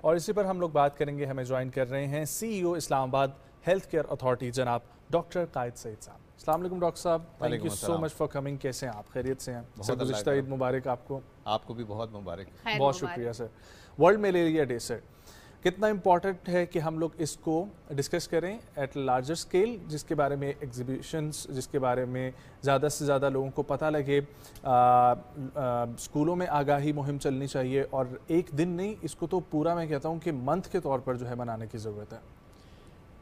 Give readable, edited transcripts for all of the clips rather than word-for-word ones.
اور اسی پر ہم لوگ بات کریں گے. ہمیں جوائن کر رہے ہیں CEO اسلام آباد ہیلتھ کیئر اتھارٹی جناب ڈاکٹر قائد سعید صاحب. السلام علیکم ڈاکٹر صاحب, thank you so much for coming. کیسے ہیں آپ؟ خیریت سے ہیں؟ سر گزشتہ عید مبارک آپ کو. آپ کو بھی بہت مبارک. بہت شکریہ سر. ورلڈ ملیریا ڈے سر, کتنا امپورٹنٹ ہے کہ ہم لوگ اس کو ڈسکس کریں ایٹ لارجر اسکیل, جس کے بارے میں ایگزیبیشنز, جس کے بارے میں زیادہ سے زیادہ لوگوں کو پتہ لگے. اسکولوں میں آگاہی مہم چلنی چاہیے, اور ایک دن نہیں, اس کو تو پورا میں کہتا ہوں کہ منتھ کے طور پر جو ہے منانے کی ضرورت ہے.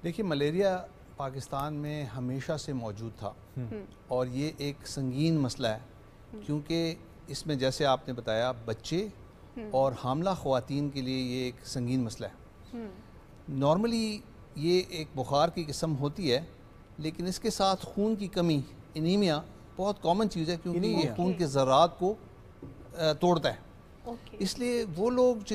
دیکھیے, ملیریا پاکستان میں ہمیشہ سے موجود تھا اور یہ ایک سنگین مسئلہ ہے, کیونکہ اس میں جیسے آپ نے بتایا بچے اور حاملہ خواتین کے لیے یہ ایک سنگین مسئلہ ہے. نارملی یہ ایک بخار کی قسم ہوتی ہے, لیکن اس کے ساتھ خون کی کمی, انیمیا, بہت کامن چیز ہے, کیونکہ یہ خون کے ذرات کو توڑتا ہے. اس لیے وہ لوگ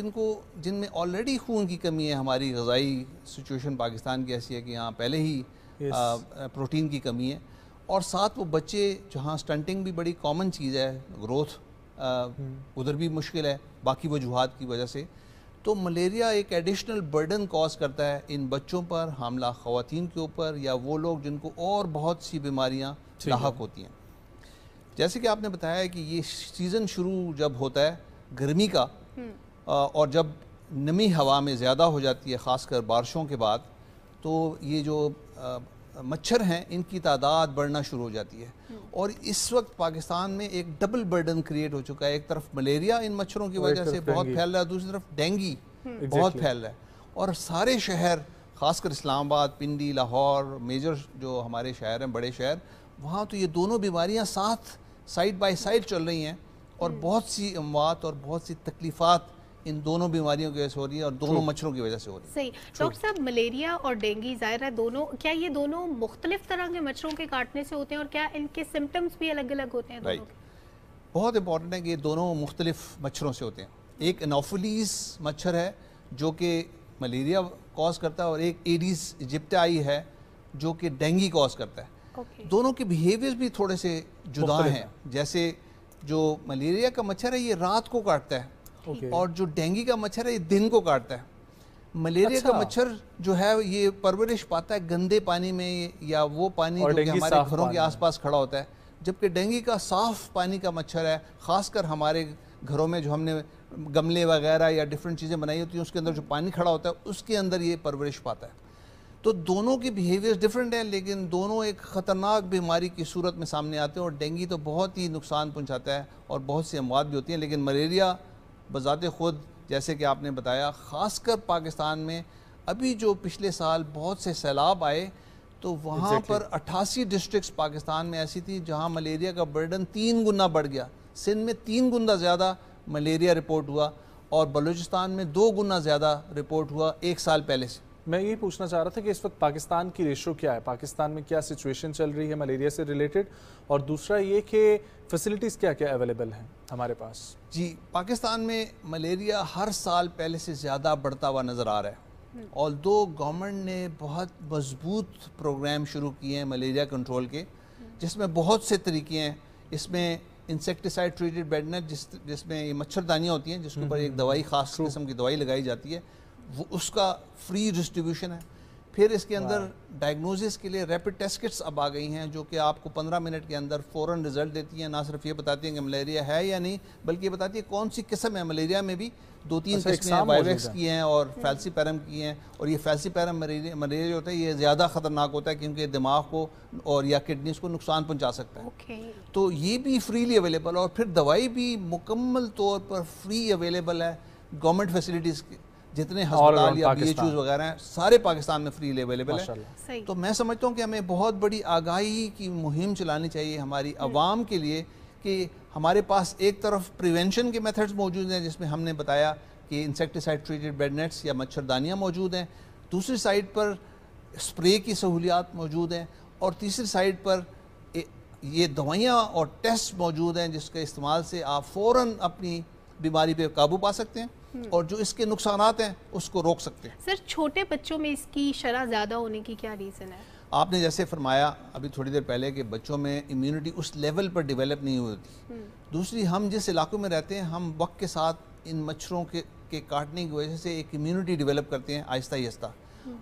جن میں آلریڈی خون کی کمی ہے, ہماری غذائی سچویشن پاکستان کی ایسی ہے کہ یہاں پہلے ہی پروٹین کی کمی ہے, اور ساتھ وہ بچے جہاں سٹنٹنگ بھی بڑی کامن چیز ہے, گروتھ ادھر بھی مشکل ہے باقی وجوہات کی وجہ سے, تو ملیریا ایک ایڈیشنل برڈن کاز کرتا ہے ان بچوں پر, حاملہ خواتین کے اوپر, یا وہ لوگ جن کو اور بہت سی بیماریاں لاحق ہوتی ہیں. جیسے کہ آپ نے بتایا کہ یہ سیزن شروع جب ہوتا ہے گرمی کا, اور جب نمی ہوا میں زیادہ ہو جاتی ہے خاص کر بارشوں کے بعد, تو یہ جو مچھر ہیں ان کی تعداد بڑھنا شروع ہو جاتی ہے. اور اس وقت پاکستان میں ایک ڈبل برڈن کریٹ ہو چکا ہے, ایک طرف ملیریا ان مچھروں کی وجہ سے بہت پھیل رہا ہے, دوسری طرف ڈینگی بہت پھیل رہا ہے. اور سارے شہر, خاص کر اسلام آباد, پنڈی, لاہور, میجر جو ہمارے شہر ہیں, بڑے شہر, وہاں تو یہ دونوں بیماریاں ساتھ سائیڈ بائی سائیڈ چل رہی ہیں, اور بہت سی اموات اور بہت سی تکلیفات ان دونوں بیماریوں کی وجہ سے ہو رہی ہے, اور دونوں مچھروں کی وجہ سے ہو رہی ہے. صحیح. ڈاکٹر صاحب, ملیریا اور ڈینگی ظاہر ہے دونوں, کیا یہ دونوں مختلف طرح کے مچھروں کے کاٹنے سے ہوتے ہیں, اور کیا ان کے سمٹمز بھی الگ الگ ہوتے ہیں دونوں کے؟ بہت امپورٹنٹ ہے کہ یہ دونوں مختلف مچھروں سے ہوتے ہیں. ایک انوفیلیز مچھر ہے جو کہ ملیریا کاز کرتا ہے, اور ایک ایڈیز ایجپٹائی ہے جو کہ ڈینگی کاز کرتا ہے. دونوں کے بیہیویئرز بھی تھوڑے سے جدا ہیں. جیسے جو ملیریا کا مچھر ہے یہ رات کو کاٹتا ہے, اور جو ڈینگی کا مچھر ہے یہ دن کو کاٹتا ہے. ملیریا کا مچھر جو ہے یہ پرورش پاتا ہے گندے پانی میں, یا وہ پانی جو کہ ہمارے گھروں کے آس پاس کھڑا ہوتا ہے, جبکہ ڈینگی کا صاف پانی کا مچھر ہے, خاص کر ہمارے گھروں میں جو ہم نے گملے وغیرہ یا ڈیفرنٹ چیزیں بنائی ہوتی ہیں اس کے اندر جو پانی کھڑا ہوتا ہے اس کے اندر یہ پرورش پاتا ہے. تو دونوں کے بیہیویئرز ڈیفرنٹ ہیں, لیکن دونوں ایک خطرناک بیماری کی صورت میں سامنے آتے ہیں, اور ڈینگی تو بہت ہی نقصان پہنچاتا ہے اور بہت سی اموات بھی ہوتی ہیں. لیکن ملیریا بذات خود, جیسے کہ آپ نے بتایا, خاص کر پاکستان میں ابھی جو پچھلے سال بہت سے سیلاب آئے, تو وہاں پر 88 ڈسٹرکٹس پاکستان میں ایسی تھی جہاں ملیریا کا برڈن 3 گنا بڑھ گیا. سندھ میں 3 گنا زیادہ ملیریا رپورٹ ہوا, اور بلوچستان میں 2 گنا زیادہ رپورٹ ہوا ایک سال پہلے سے. میں یہ پوچھنا چاہ رہا تھا کہ اس وقت پاکستان کی ریشو کیا ہے, پاکستان میں کیا سچویشن چل رہی ہے ملیریا سے ریلیٹڈ, اور دوسرا یہ کہ فیسلٹیز کیا کیا اویلیبل ہیں ہمارے پاس؟ جی, پاکستان میں ملیریا ہر سال پہلے سے زیادہ بڑھتا ہوا نظر آ رہا ہے, اور گورنمنٹ نے بہت مضبوط پروگرام شروع کیے ہیں ملیریا کنٹرول کے, جس میں بہت سے طریقے ہیں. اس میں انسیکٹیسائڈ ٹریٹڈ بیڈ نیٹ, جس میں یہ مچھردانیاں ہوتی ہیں جس کے اوپر ایک دوائی, خاص قسم کی دوائی لگائی جاتی ہے, وہ اس کا فری ڈسٹریبیوشن ہے. پھر اس کے اندر ڈائگنوزس کے لیے ریپڈ ٹیسٹ کٹس اب آ گئی ہیں, جو کہ آپ کو 15 منٹ کے اندر فوراً رزلٹ دیتی ہیں. نہ صرف یہ بتاتی ہیں کہ ملیریا ہے یا نہیں, بلکہ یہ بتاتی ہے کون سی قسم ہے. ملیریا میں بھی 2-3 قسمیں ہیں, وائیویکس کی ہیں اور فیلسی پیرم کی ہیں, اور یہ فیلسی پیرم ملیریا جو ہوتا ہے یہ زیادہ خطرناک ہوتا ہے کیونکہ دماغ کو اور یا کڈنیز کو نقصان پہنچا سکتا ہے. تو یہ بھی فریلی اویلیبل, اور پھر دوائی بھی مکمل طور پر فری اویلیبل ہے. گورنمنٹ فیسلٹیز جتنے ہسپتال یا بی ایچ اوز وغیرہ ہیں سارے پاکستان میں فری اویلیبل ہے. تو میں سمجھتا ہوں کہ ہمیں بہت بڑی آگاہی کی مہم چلانی چاہیے ہماری عوام کے لیے, کہ ہمارے پاس ایک طرف پریونشن کے میتھڈز موجود ہیں, جس میں ہم نے بتایا کہ انسیکٹیسائڈ ٹریٹڈ بیڈ نیٹس یا مچھردانیاں موجود ہیں, دوسری سائڈ پر اسپرے کی سہولیات موجود ہیں, اور تیسری سائڈ پر یہ دوائیاں اور ٹیسٹ موجود ہیں جس کے استعمال سے آپ فوراً اپنی بیماری پہ قابو پا سکتے ہیں, اور جو اس کے نقصانات ہیں اس کو روک سکتے ہیں. سر, چھوٹے بچوں میں اس کی شرح زیادہ ہونے کی کیا ریزن ہے؟ آپ نے جیسے فرمایا ابھی تھوڑی دیر پہلے کہ بچوں میں امیونٹی اس لیول پر ڈیولپ نہیں ہوتی. دوسری, ہم جس علاقوں میں رہتے ہیں ہم وقت کے ساتھ ان مچھروں کے کاٹنے کی وجہ سے ایک امیونٹی ڈیولپ کرتے ہیں آہستہ آہستہ,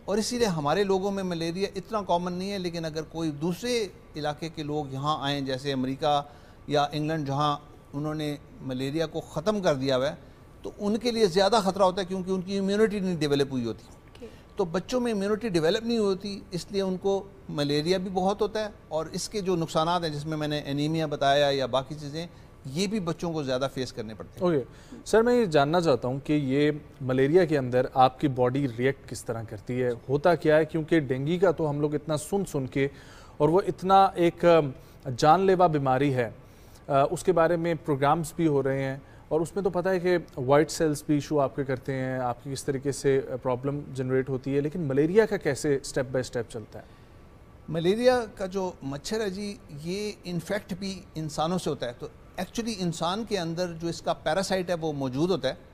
اور اسی لیے ہمارے لوگوں میں ملیریا اتنا کامن نہیں ہے. لیکن اگر کوئی دوسرے علاقے کے لوگ یہاں آئیں, جیسے امریکہ یا انگلینڈ جہاں انہوں نے ملیریا کو ختم کر دیا ہوا ہے, تو ان کے لیے زیادہ خطرہ ہوتا ہے کیونکہ ان کی امیونٹی نہیں ڈیولپ ہوئی ہوتی. تو بچوں میں امیونٹی ڈیولپ نہیں ہوتی, اس لیے ان کو ملیریا بھی بہت ہوتا ہے, اور اس کے جو نقصانات ہیں جس میں نے انیمیا بتایا یا باقی چیزیں, یہ بھی بچوں کو زیادہ فیس کرنے پڑتے ہیں. اوکے سر, میں یہ جاننا چاہتا ہوں کہ یہ ملیریا کے اندر آپ کی باڈی ریئیکٹ کس طرح کرتی ہے, ہوتا کیا ہے؟ کیونکہ ڈینگی کا تو ہم لوگ اتنا سن کے, اور وہ اتنا ایک جان لیوا بیماری ہے, اس کے بارے میں پروگرامز بھی ہو رہے ہیں, اور اس میں تو پتہ ہے کہ وائٹ سیلز بھی ایشو آپ کے کرتے ہیں, آپ کی کس طریقے سے پرابلم جنریٹ ہوتی ہے, لیکن ملیریا کا کیسے سٹیپ بائی سٹیپ چلتا ہے؟ ملیریا کا جو مچھر ہے جی, یہ انفیکٹ بھی انسانوں سے ہوتا ہے. تو ایکچولی انسان کے اندر جو اس کا پیراسائٹ ہے وہ موجود ہوتا ہے,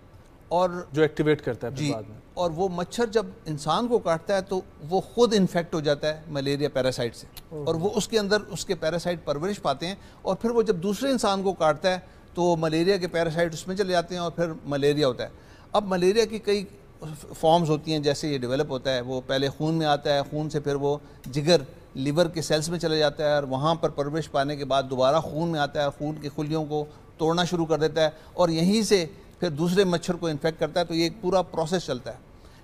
اور جو ایکٹیویٹ کرتا ہے جی, بعد میں, اور وہ مچھر جب انسان کو کاٹتا ہے تو وہ خود انفیکٹ ہو جاتا ہے ملیریا پیراسائٹ سے, اور وہ اس کے اندر اس کے پیراسائٹ پرورش پاتے ہیں, اور پھر وہ جب دوسرے انسان کو کاٹتا ہے تو ملیریا کے پیراسائٹ اس میں چلے جاتے ہیں, اور پھر ملیریا ہوتا ہے. اب ملیریا کی کئی فارمز ہوتی ہیں, جیسے یہ ڈیولپ ہوتا ہے, وہ پہلے خون میں آتا ہے, خون سے پھر وہ جگر لیور کے سیلز میں چلے جاتا ہے, اور وہاں پر پرورش پانے کے بعد دوبارہ خون میں آتا ہے, خون کی خلیوں کو توڑنا شروع کر دیتا ہے, اور یہیں سے پھر دوسرے مچھر کو انفیکٹ کرتا ہے. تو یہ ایک پورا پروسیس چلتا ہے.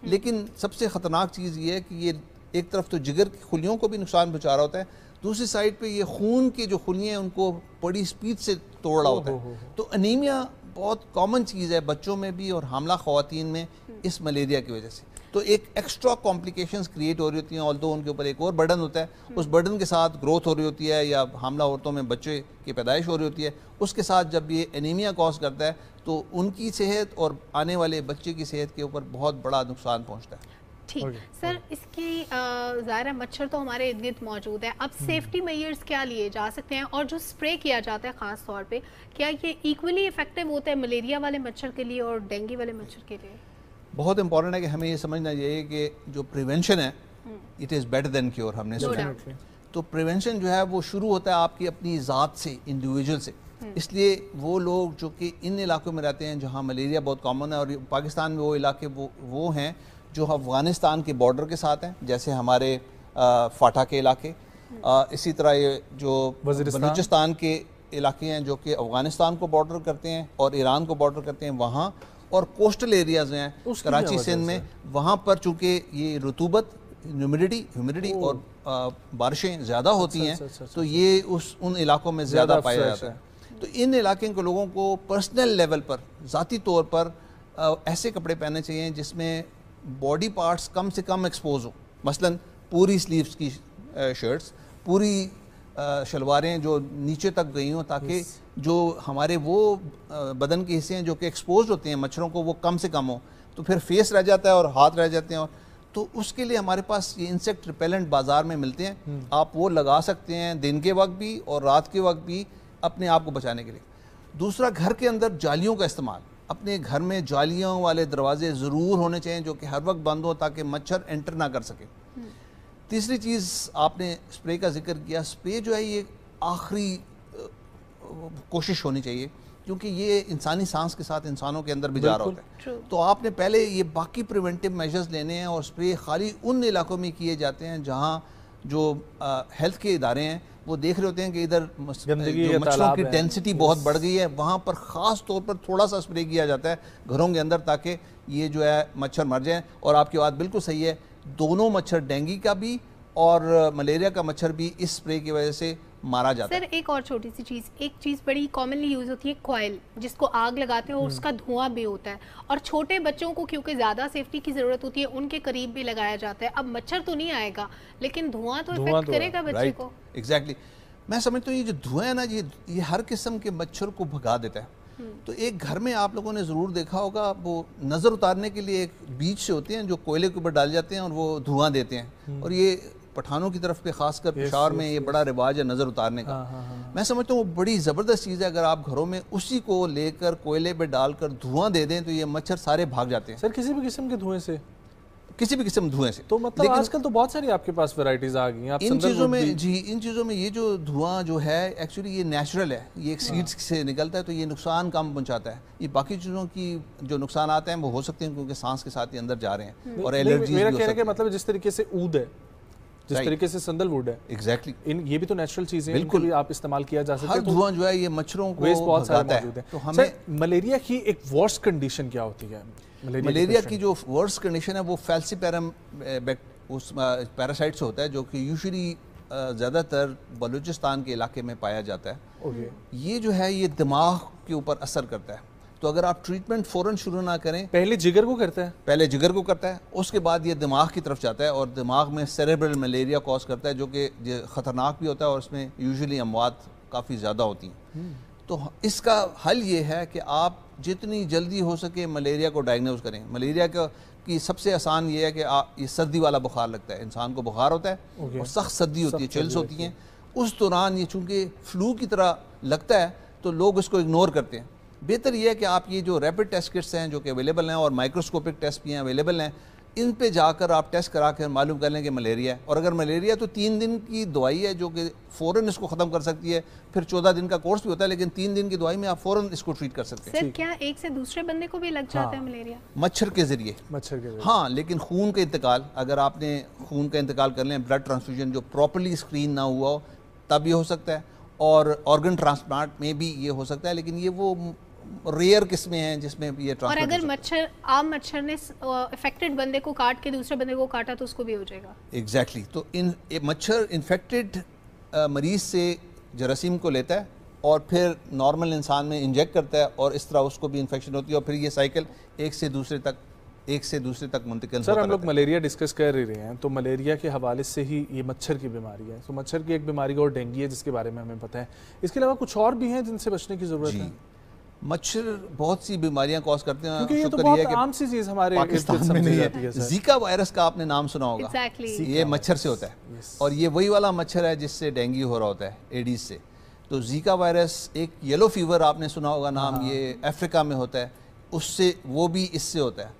لیکن سب سے خطرناک چیز یہ ہے کہ یہ ایک طرف تو جگر کی خلیوں کو بھی نقصان پہنچا رہا ہوتا ہے, دوسری سائڈ پہ یہ خون کی جو خلیاں ہیں ان کو بڑی سپیڈ سے توڑ رہا ہوتا ہے. تو انیمیا بہت کامن چیز ہے بچوں میں بھی اور حاملہ خواتین میں اس ملیریا کی وجہ سے. تو ایک ایکسٹرا کمپلیکیشنز کریٹ ہو رہی ہوتی ہیں, آلدو ان کے اوپر ایک اور برڈن ہوتا ہے, اس برڈن کے ساتھ گروتھ ہو رہی ہوتی ہے, یا حاملہ عورتوں میں بچے کی پیدائش ہو رہی ہوتی ہے, اس کے ساتھ جب یہ انیمیا کاز کرتا ہے تو ان کی صحت اور آنے والے بچے کی صحت کے اوپر بہت بڑا نقصان پہنچتا ہے. ٹھیک سر, اس کی ظاہر ہے مچھر تو ہمارے ارد گرد موجود ہے, اب سیفٹی میئرز کیا لیے جا سکتے ہیں, اور جو اسپرے کیا جاتا ہے خاص طور پہ, کیا یہ ایکولی افیکٹو ہوتا ہے ملیریا والے مچھر کے لیے اور ڈینگی والے مچھر کے لیے؟ بہت امپورٹنٹ ہے کہ ہمیں یہ سمجھنا چاہیے کہ جو پریونشن ہے it is better than cure. ہم نے سنا تو پریونشن جو ہے وہ شروع ہوتا ہے آپ کی اپنی ذات سے, انڈیویجول سے. اس لیے وہ لوگ جو کہ ان علاقوں میں رہتے ہیں جہاں ملیریا بہت کامن ہے, اور پاکستان میں وہ علاقے وہ ہیں جو افغانستان کے بارڈر کے ساتھ ہیں, جیسے ہمارے فاٹا کے علاقے, اسی طرح یہ جو بلوچستان کے علاقے ہیں جو کہ افغانستان کو بارڈر کرتے ہیں اور ایران کو بارڈر کرتے ہیں, وہاں, اور کوسٹل ایریاز ہیں کراچی سندھ میں, وہاں پر چونکہ یہ رطوبت, ہیومیڈیٹی اور بارشیں زیادہ ہوتی ہیں, تو یہ ان علاقوں میں زیادہ پایا جاتا ہے. تو ان علاقے کے لوگوں کو پرسنل لیول پر, ذاتی طور پر ایسے کپڑے پہننے چاہیے جس میں باڈی پارٹس کم سے کم ایکسپوز ہو. مثلا پوری سلیوز کی شرٹس, پوری شلواریں جو نیچے تک گئی ہوں, تاکہ جو ہمارے وہ بدن کے حصے ہیں جو کہ ایکسپوز ہوتے ہیں مچھروں کو وہ کم سے کم ہو. تو پھر فیس رہ جاتا ہے اور ہاتھ رہ جاتے ہیں, اور تو اس کے لیے ہمارے پاس یہ انسیکٹ ریپیلنٹ بازار میں ملتے ہیں, آپ وہ لگا سکتے ہیں دن کے وقت بھی اور رات کے وقت بھی اپنے آپ کو بچانے کے لیے. دوسرا, گھر کے اندر جالیوں کا استعمال, اپنے گھر میں جالیوں والے دروازے ضرور ہونے چاہیے جو کہ ہر وقت بند ہو تاکہ مچھر انٹر نہ کر سکے. تیسری چیز, آپ نے اسپرے کا ذکر کیا, اسپرے جو ہے یہ آخری کوشش ہونی چاہیے کیونکہ یہ انسانی سانس کے ساتھ انسانوں کے اندر بھی جا رہا ہوتا ہے. تو آپ نے پہلے یہ باقی پریونٹیو میجرز لینے ہیں, اور اسپرے خالی ان علاقوں میں کیے جاتے ہیں جہاں جو ہیلتھ کے ادارے ہیں وہ دیکھ رہے ہوتے ہیں کہ ادھر مچھروں کی ڈینسٹی بہت بڑھ گئی ہے, وہاں پر خاص طور پر تھوڑا سا اسپرے کیا جاتا ہے گھروں کے اندر تاکہ یہ جو ہے مچھر مر جائیں. اور آپ کی بات بالکل صحیح ہے, دونوں مچھر, ڈینگی کا بھی اور ملیریا کا مچھر بھی اس اسپرے کی وجہ سے مارا جاتا ہے. سر ایک اور چھوٹی سی چیز, ایک چیز بڑی کامنلی یوز ہوتی ہے کوئل, جس کو آگ لگاتے ہیں اور اس کا دھواں بھی ہوتا ہے, اور چھوٹے بچوں کو کیونکہ زیادہ سیفٹی کی ضرورت ہوتی ہے ان کے قریب بھی لگایا جاتا ہے. اب مچھر تو نہیں آئے گا لیکن دھواں تو افیکٹ کرے گا بچے کو. ایگزیکٹلی, میں سمجھتا ہوں یہ جو دھواں ہے نا, یہ ہر قسم کے مچھر کو بھگا دیتا ہے. تو ایک گھر میں آپ لوگوں نے ضرور دیکھا ہوگا, وہ نظر اتارنے کے لیے ایک بیج سے ہوتے ہیں جو کوئلے کے اوپر ڈال جاتے ہیں اور وہ دھواں دیتے ہیں, اور یہ پٹھانوں کی طرف پہ خاص کر پشاور میں یہ بڑا رواج ہے نظر اتارنے کا. میں سمجھتا ہوں وہ بڑی زبردست چیز ہے, اگر آپ گھروں میں اسی کو لے کر کوئلے پہ ڈال کر دھواں دے دیں تو یہ مچھر سارے بھاگ جاتے ہیں. سر کسی بھی قسم کے دھوئیں سے, کسی بھی قسم دھوئیں سے. تو مطلب آج کل تو بہت ساری آپ کے پاس ورائٹیز آ گئی ہیں. ان چیزوں میں ان چیزوں میں یہ جو دھواں جو ہے ایکچولی یہ نیچرل ہے, یہ ایک سیڈز سے نکلتا ہے تو یہ نقصان کم پہنچاتا ہے. یہ باقی چیزوں کی جو نقصانات ہیں وہ ہو سکتے ہیں کیونکہ سانس کے ساتھ یہ اندر جا رہے ہیں اور الرجیز. میرا کہنے کا مطلب جس طریقے سے اود ہے, جس طریقے سے سندل ووڈ ہے, ایگزیکٹلی یہ بھی تو نیچرل چیزیں ہیں, بالکل آپ استعمال کیا جا سکتے ہیں. ہر دھواں جو ہے یہ مچھروں کو بہت سارے بھگاتا موجود ہیں. تو ہمیں ملیریا کی ایک ورسٹ کنڈیشن کیا ہوتی ہے؟ ملیریا کی جو ورسٹ کنڈیشن ہے وہ فیلسیپیرم پیراسائٹ سے ہوتا ہے جو کہ یوزلی زیادہ تر بلوچستان کے علاقے میں پایا جاتا ہے. یہ جو ہے یہ دماغ کے اوپر اثر کرتا ہے. تو اگر آپ ٹریٹمنٹ فوراً شروع نہ کریں, پہلے جگر کو کرتا ہے, پہلے جگر کو کرتا ہے, اس کے بعد یہ دماغ کی طرف جاتا ہے اور دماغ میں سیریبرل ملیریا کاز کرتا ہے جو کہ خطرناک بھی ہوتا ہے اور اس میں یوزلی اموات کافی زیادہ ہوتی ہیں. تو اس کا حل یہ ہے کہ آپ جتنی جلدی ہو سکے ملیریا کو ڈائگنوز کریں. ملیریا کی سب سے آسان یہ ہے کہ یہ سردی والا بخار لگتا ہے, انسان کو بخار ہوتا ہے اور سخت سردی ہوتی ہے, چلز ہوتی ہیں. اس دوران یہ چونکہ فلو کی طرح لگتا ہے تو لوگ اس کو اگنور کرتے ہیں. بہتر یہ ہے کہ آپ یہ جو ریپڈ ٹیسٹ کٹس ہیں جو کہ اویلیبل ہیں اور مائکروسکوپک ٹیسٹ بھی ہیں اویلیبل ہیں, ان پہ جا کر آپ ٹیسٹ کرا کر معلوم کر لیں کہ ملیریا ہے. اور اگر ملیریا تو 3 دن کی دوائی ہے جو کہ فوراً اس کو ختم کر سکتی ہے, پھر 14 دن کا کورس بھی ہوتا ہے لیکن 3 دن کی دوائی میں آپ فوراً اس کو ٹریٹ کر سکتے ہیں. سر کیا ایک سے دوسرے بندے کو بھی لگ جاتا ہے ملیریا؟ مچھر کے ذریعے. ہاں, لیکن خون کا انتقال, اگر آپ نے خون کا انتقال کر لیں, بلڈ ٹرانسفیوژن جو پراپرلی اسکرین نہ ہوا ہو تب یہ ہو سکتا ہے, اور آرگن ٹرانسپلانٹ میں بھی یہ ہو سکتا ہے, لیکن یہ وہ ریئر قسمیں ہیں جس میں یہ ٹرانسفر. اور اگر عام مچھر نے افیکٹڈ بندے کو کاٹ کے دوسرے بندے کو کاٹا تو اس کو بھی ہو جائے گا؟ ایگزیکٹلی. تو مچھر انفیکٹڈ مریض سے جراثیم کو لیتا ہے اور پھر نارمل انسان میں انجیکٹ کرتا ہے اور اس طرح اس کو بھی انفیکشن ہوتی ہے اور پھر یہ سائیکل ایک سے دوسرے تک منتقل ہوتا ہے. سر ہم لوگ ملیریا ڈسکس کر رہے ہیں تو ملیریا کے حوالے سے ہی یہ مچھر کی بیماری ہے. تو مچھر کی ایک بیماری اور ڈینگی ہے جس کے بارے میں ہمیں پتہ ہے. اس کے علاوہ کچھ اور بھی ہیں جن سے بچنے کی ضرورت ہے؟ مچھر بہت سی بیماریاں کاز کرتے ہیں, کیونکہ یہ تو بہت عام سی چیز ہمارے پاکستان میں نہیں ہے. زیکا وائرس کا آپ نے نام سنا ہوگا, یہ مچھر سے ہوتا ہے اور یہ وہی والا مچھر ہے جس سے ڈینگی ہو رہا ہوتا ہے, ایڈیز سے. تو زیکا وائرس, ایک یلو فیور آپ نے سنا ہوگا نام, یہ افریقہ میں ہوتا ہے, اس سے وہ بھی اس سے ہوتا ہے.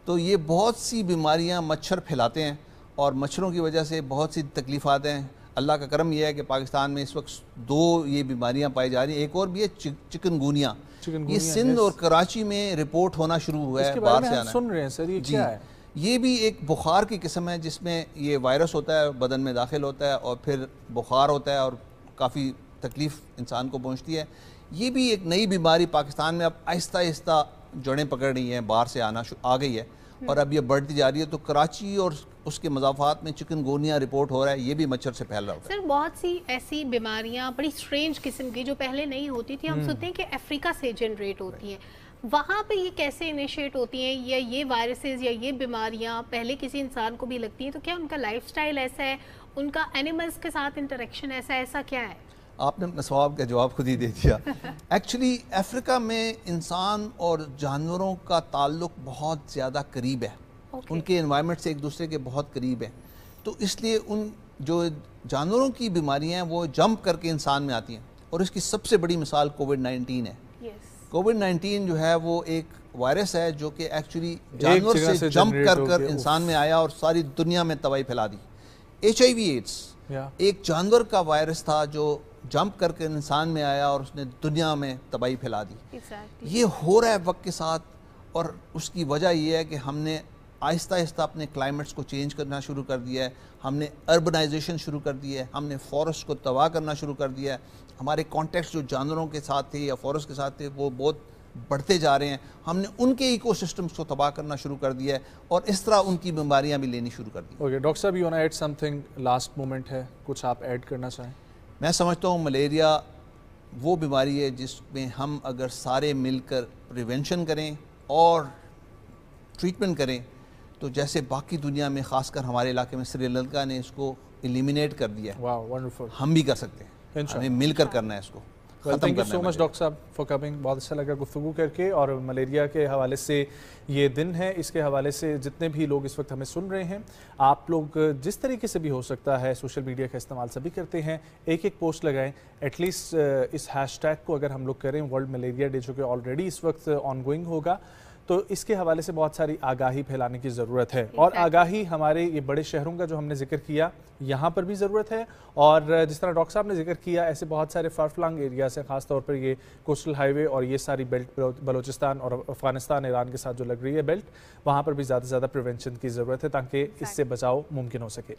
تو یہ بہت سی بیماریاں مچھر پھیلاتے ہیں اور مچھروں کی وجہ سے بہت سی تکلیفات ہیں. اللہ کا کرم یہ ہے کہ پاکستان میں اس وقت 2 یہ بیماریاں پائی جا رہی ہیں. ایک اور بھی ہے چکن گونیا, یہ سندھ اور کراچی میں رپورٹ ہونا شروع ہوا ہے, باہر سے آنا ہے. سن رہے ہیں سر, یہ کیا ہے؟ یہ بھی ایک بخار کی قسم ہے جس میں یہ وائرس ہوتا ہے, بدن میں داخل ہوتا ہے اور پھر بخار ہوتا ہے اور کافی تکلیف انسان کو پہنچتی ہے. یہ بھی ایک نئی بیماری پاکستان میں اب آہستہ آہستہ جڑیں پکڑ رہی ہیں, باہر سے آ گئی ہے اور اب یہ بڑھتی جا رہی ہے. تو کراچی اور اس کے مضافات میں چکن گونیا رپورٹ ہو رہا ہے, یہ بھی مچھر سے پھیل رہا ہوتا ہے. سر بہت سی ایسی بیماریاں بڑی سٹرینج قسم کی جو پہلے نہیں ہوتی تھی, ہم سنتے ہیں کہ افریقہ سے جنریٹ ہوتی ہیں, وہاں پہ یہ کیسے انیشیٹ ہوتی ہیں, یا یہ وائرسز یا یہ بیماریاں پہلے کسی انسان کو بھی لگتی ہیں, تو کیا ان کا لائف سٹائل ایسا ہے, ان کا اینیملز کے ساتھ انٹریکشن ایسا کیا ہے؟ آپ نے اپنے سوال کا جواب خود ہی دے دیا. ایکچولی افریقہ میں انسان اور جانوروں کا تعلق بہت زیادہ قریب ہے, ان کے انوائرمنٹ سے ایک دوسرے کے بہت قریب ہیں. تو اس لیے ان جو جانوروں کی بیماریاں ہیں وہ جمپ کر کے انسان میں آتی ہیں, اور اس کی سب سے بڑی مثال کووڈ-19 ہے. کووڈ-19 جو ہے وہ ایک وائرس ہے جو کہ ایکچولی جانور سے جمپ کر انسان میں آیا اور ساری دنیا میں تباہی پھیلا دی. HIV ایڈس ایک جانور کا وائرس تھا جو جمپ کر کے انسان میں آیا اور اس نے دنیا میں تباہی پھیلا دی. یہ ہو رہا ہے وقت کے ساتھ, اور اس کی وجہ یہ ہے کہ ہم نے آہستہ آہستہ اپنے کلائمیٹس کو چینج کرنا شروع کر دیا ہے, ہم نے اربنائزیشن شروع کر دی ہے, ہم نے فورسٹ کو تباہ کرنا شروع کر دیا ہے. ہمارے کانٹیکٹس جو جانوروں کے ساتھ تھے یا فورسٹ کے ساتھ تھے وہ بہت بڑھتے جا رہے ہیں, ہم نے ان کے ایکو سسٹمز کو تباہ کرنا شروع کر دیا ہے اور اس طرح ان کی بیماریاں بھی لینی شروع کر دی. اوکے ڈاکٹر صاحب, you want to add something, last moment ہے, کچھ آپ ایڈ کرنا چاہیں؟ میں سمجھتا ہوں ملیریا وہ بیماری ہے جس میں ہم اگر سارے مل کر پریونشن کریں اور ٹریٹمنٹ کریں تو جیسے باقی دنیا میں خاص کر ہمارے علاقے میں سری لنکا نے اس کو ایلیمینیٹ کر دیا ہے, ہم بھی کر سکتے ہیں, ہمیں مل کر کرنا ہے اس کو. Thank you so much doctor صاحب فار کمنگ, بہت اچھا لگا گفتگو کر کے. اور ملیریا کے حوالے سے یہ دن ہے, اس کے حوالے سے جتنے بھی لوگ اس وقت ہمیں سن رہے ہیں, آپ لوگ جس طریقے سے بھی ہو سکتا ہے سوشل میڈیا کا استعمال سبھی کرتے ہیں, ایک پوسٹ لگائیں, ایٹ لیسٹ اس ہیش ٹیگ کو اگر ہم لوگ کریں ورلڈ ملیریا ڈے جو کہ آلریڈی اس وقت آن گوئنگ ہوگا, تو اس کے حوالے سے بہت ساری آگاہی پھیلانے کی ضرورت ہے، اور آگاہی ہمارے یہ بڑے شہروں کا جو ہم نے ذکر کیا یہاں پر بھی ضرورت ہے، اور جس طرح ڈاکٹر صاحب نے ذکر کیا ایسے بہت سارے فار فلنگ ایریاز ہیں، خاص طور پر یہ کوسٹل ہائی وے اور یہ ساری بیلٹ بلوچستان اور افغانستان ایران کے ساتھ جو لگ رہی ہے بیلٹ، وہاں پر بھی زیادہ سے زیادہ پریونشن کی ضرورت ہے تاکہ اس سے بچاؤ ممکن ہو سکے۔